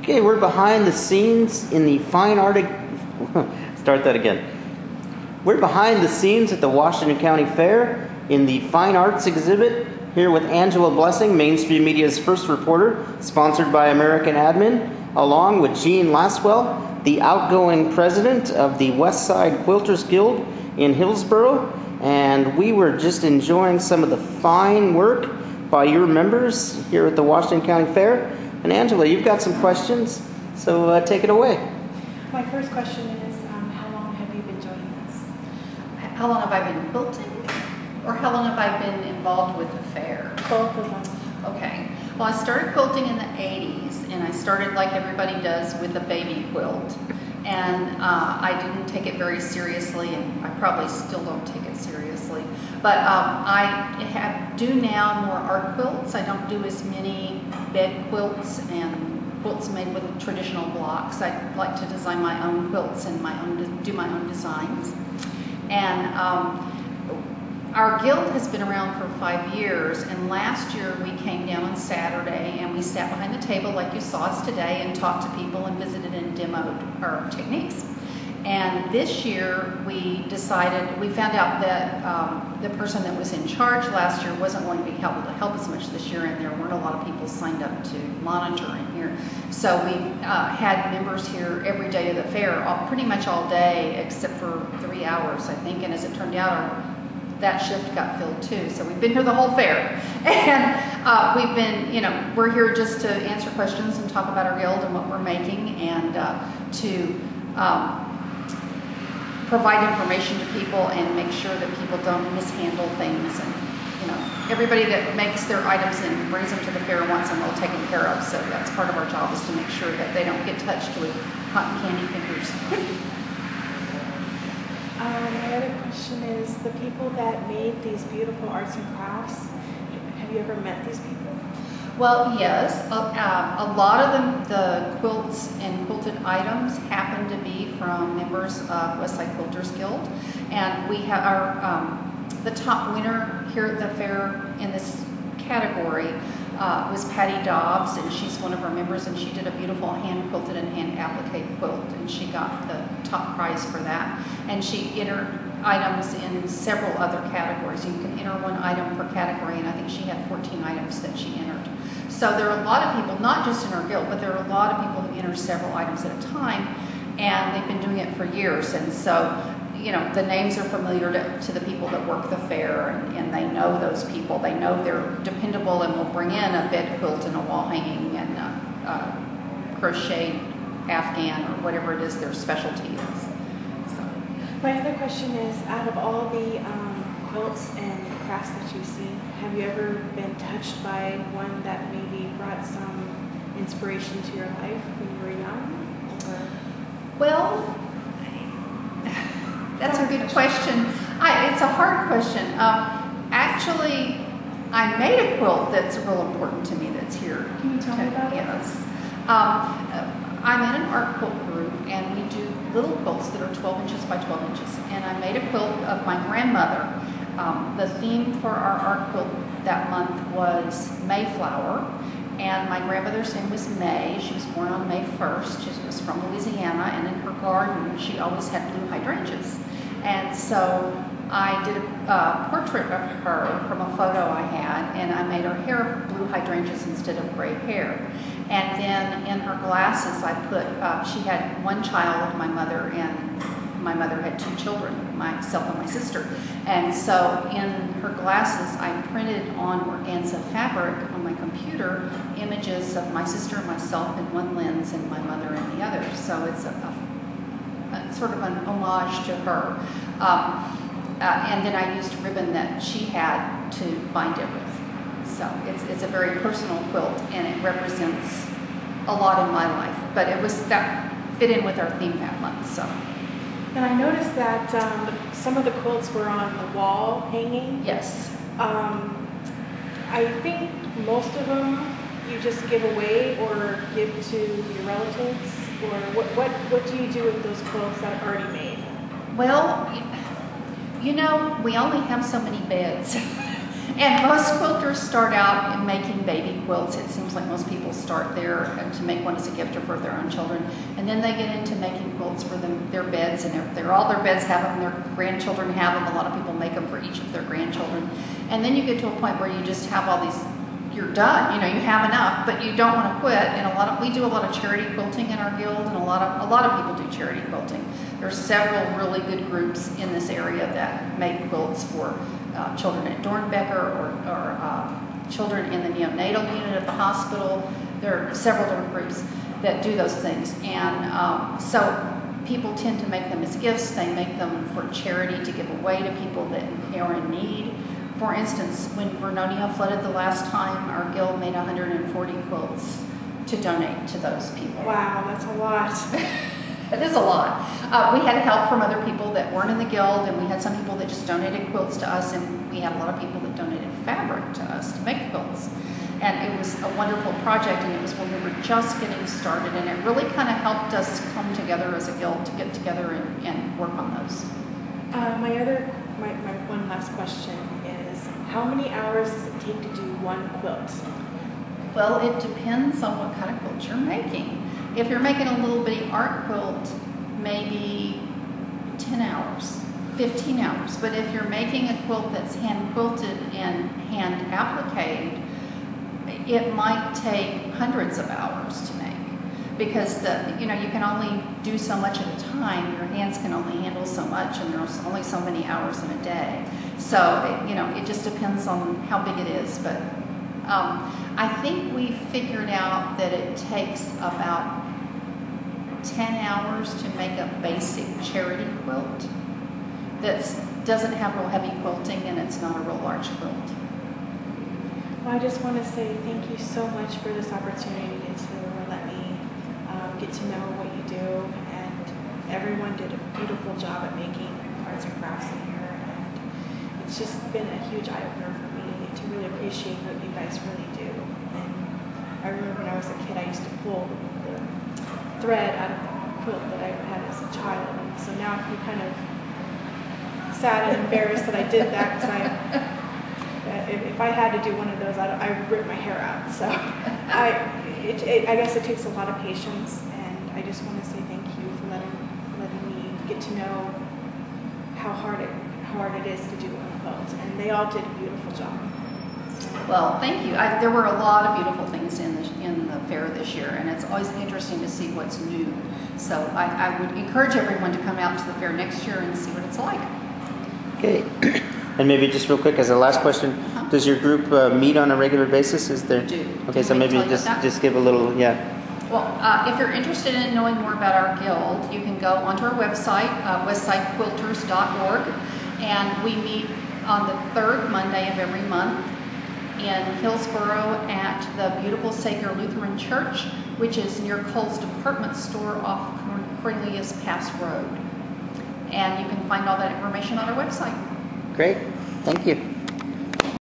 Okay, we're behind the scenes in the fine art. Start that again. We're behind the scenes at the Washington County Fair in the Fine Arts exhibit here with Angela Blessing, Mainstream Media's first reporter, sponsored by American Admin, along with Jean Laswell, the outgoing president of the West Side Quilters Guild in Hillsborough. And we were just enjoying some of the fine work by your members here at the Washington County Fair. And Angela, you've got some questions, so take it away. My first question is, how long have you been doing this? How long have I been quilting? Or how long have I been involved with the fair? Both of them. Okay. Well, I started quilting in the 80s, and I started like everybody does with a baby quilt. And I didn't take it very seriously, and I probably still don't take it seriously. But I do now more art quilts. I don't do as many bed quilts and quilts made with traditional blocks. I like to design my own quilts and do my own designs. And our guild has been around for 5 years, and last year we came down on Saturday and we sat behind the table like you saw us today and talked to people and visited and demoed our techniques. And this year we found out that the person that was in charge last year wasn't going to be able to help us much this year, and there weren't a lot of people signed up to monitor in here. So we had members here every day of the fair, pretty much all day except for 3 hours, I think, and as it turned out, that shift got filled too. So we've been here the whole fair. And we've been, we're here just to answer questions and talk about our guild and what we're making, and to provide information to people and make sure that people don't mishandle things. And, everybody that makes their items and brings them to the fair wants them all taken care of. So that's part of our job, is to make sure that they don't get touched with cotton candy fingers. My other question is, the people that made these beautiful arts and crafts, have you ever met these people? Well, yes. A lot of them, the quilts and quilted items, happen to be from members of West Side Quilters Guild. And we have the top winner here at the fair in this category was Patty Dobbs, and she's one of our members, and she did a beautiful hand quilted and hand applique quilt, and she got the top prize for that. And she entered items in several other categories. You can enter one item per category, and I think she had 14 items that she entered. So there are a lot of people, not just in our guild, but there are a lot of people who enter several items at a time, and they've been doing it for years. And so, the names are familiar to the people that work the fair, and they know those people. They know they're dependable and will bring in a bed quilt and a wall hanging and a crocheted Afghan or whatever it is their specialty is. So. My other question is, out of all the quilts and crafts that you've seen, have you ever been touched by one that maybe brought some inspiration to your life when you were young? Well, that's a good question. It's a hard question. Actually, I made a quilt that's real important to me that's here. Can you tell me about it? Yes. I'm in an art quilt group, and we do little quilts that are 12 inches by 12 inches. And I made a quilt of my grandmother. The theme for our art quilt that month was Mayflower. And my grandmother's name was May. She was born on May 1st. She was from Louisiana, and in her garden, she always had blue hydrangeas. And so I did a portrait of her from a photo I had, and I made her hair blue hydrangeas instead of gray hair. And then in her glasses, I put, she had one child of my mother, and my mother had 2 children, myself and my sister. And so in her glasses, I printed on organza fabric on my computer images of my sister and myself in one lens and my mother in the other. So it's a sort of an homage to her. And then I used ribbon that she had to bind it with. So it's a very personal quilt, and it represents a lot in my life. But that fit in with our theme that month. So. And I noticed that some of the quilts were on the wall hanging. Yes. I think most of them you just give away or give to your relatives, or what do you do with those quilts that are already made? Well, we only have so many beds. And most quilters start out in making baby quilts. It seems like most people start there to make one as a gift or for their own children. And then they get into making quilts for their beds, and all their beds have them, their grandchildren have them. A lot of people make them for each of their grandchildren. And then you get to a point where you just have all these, you're done, you have enough, but you don't want to quit. And we do a lot of charity quilting in our guild, and a lot of people do charity quilting. There's several really good groups in this area that make quilts for children at Dornbecker or children in the neonatal unit at the hospital. There are several different groups that do those things. And so people tend to make them as gifts. They make them for charity to give away to people that are in need. For instance, when Vernonia flooded the last time, our guild made 140 quilts to donate to those people. Wow, that's a lot. It is a lot. We had help from other people that weren't in the guild, and we had some people that just donated quilts to us, and we had a lot of people that donated fabric to us to make quilts. And it was a wonderful project, and it was when we were just getting started, and it really kind of helped us come together as a guild to get together and work on those. My one last question is, how many hours does it take to do one quilt? Well, it depends on what kind of quilt you're making. If you're making a little bitty art quilt, maybe 10 hours, 15 hours. But if you're making a quilt that's hand quilted and hand appliqued, it might take hundreds of hours to make, because you can only do so much at a time. Your hands can only handle so much, and there's only so many hours in a day. So it just depends on how big it is. But I think we figured out that it takes about 10 hours to make a basic charity quilt that doesn't have real heavy quilting, and it's not a real large quilt. Well, I just want to say thank you so much for this opportunity to let me get to know what you do, and everyone did a beautiful job at making arts and crafts in here, and it's just been a huge eye-opener for me to really appreciate what you guys really do. And I remember when I was a kid, I used to pull the thread out of the quilt that I had as a child, and so now I feel kind of sad and embarrassed that I did that, because if I had to do one of those, I would rip my hair out. So I guess it takes a lot of patience, and I just want to say thank you for letting me get to know how hard it is to do one quilt, and they all did a beautiful job. Well, thank you. There were a lot of beautiful things in the fair this year, and it's always interesting to see what's new. So I would encourage everyone to come out to the fair next year and see what it's like. Okay. And maybe just real quick as a last question, does your group meet on a regular basis? Is there? We do. Okay, so maybe just give a little, Well, if you're interested in knowing more about our guild, you can go onto our website, westsidequilters.org, and we meet on the third Monday of every month in Hillsboro at the beautiful Savior Lutheran Church, which is near Kohl's department store off Cornelius Pass Road. And you can find all that information on our website. Great. Thank you.